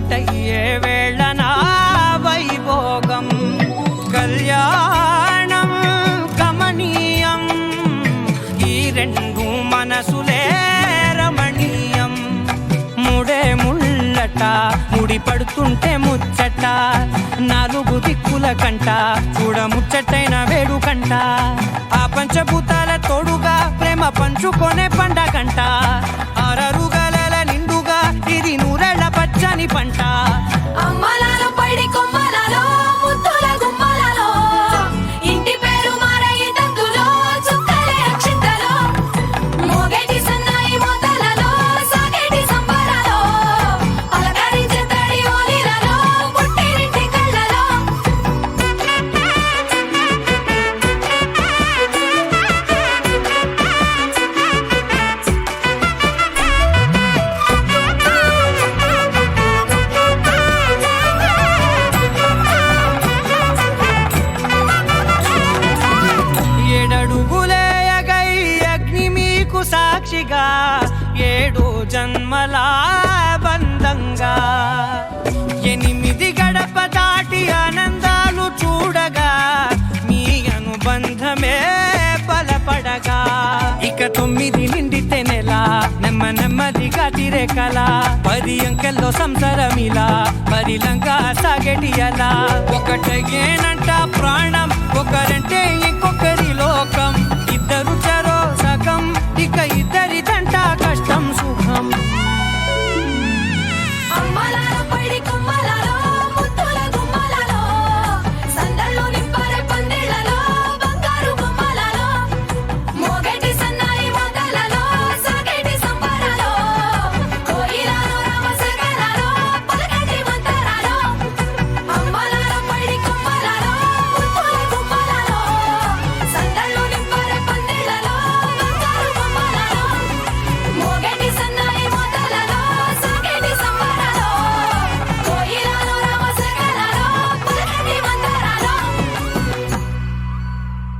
ఒక్కటయ్యే వేళన వైభోగం కళ్యాణం కమనీయం ఈ రెండు మనసులే రమణీయం ముడే ముళ్ళట ముడి పడుతుంటే ముచ్చట నాలుగు దిక్కుల కంట చూడ ముచ్చటైన వేడుకంట ఆ పంచభూతాల తోడుగా ప్రేమ పంచుకొనే పండగంట ఆరరుగల నిండుగా ఇది నూరెళ్ళ పచ్చని పంట అమ్మలాలో పడి కొమ్మలలో ముద్దుల గుమ్మలలో ఇంటి పేరు మారయి తందులో చుక్కలే అక్షింతలో మోగేటి సన్నాయి మోతలలో సాగేటి సంబరాలో అలకరించే తడి ఓలిలలో పుట్టినింటి కళ్ళలో ఏడడుగులేయగై అగ్ని మీకు సాక్షిగా 7 జన్మల బంధంగా 8 గడప దాటి ఆనందాలు చూడగా మీ అనుబంధమే బలపడగా ఇక 9 నిండితే నెల నెమ్మదిగా తిరే కల 10 అంకెల్లో సంసారమిలా పరిలంగా సాగేటి అలా ఒకటేనంట ప్రాణం ఒకరంటే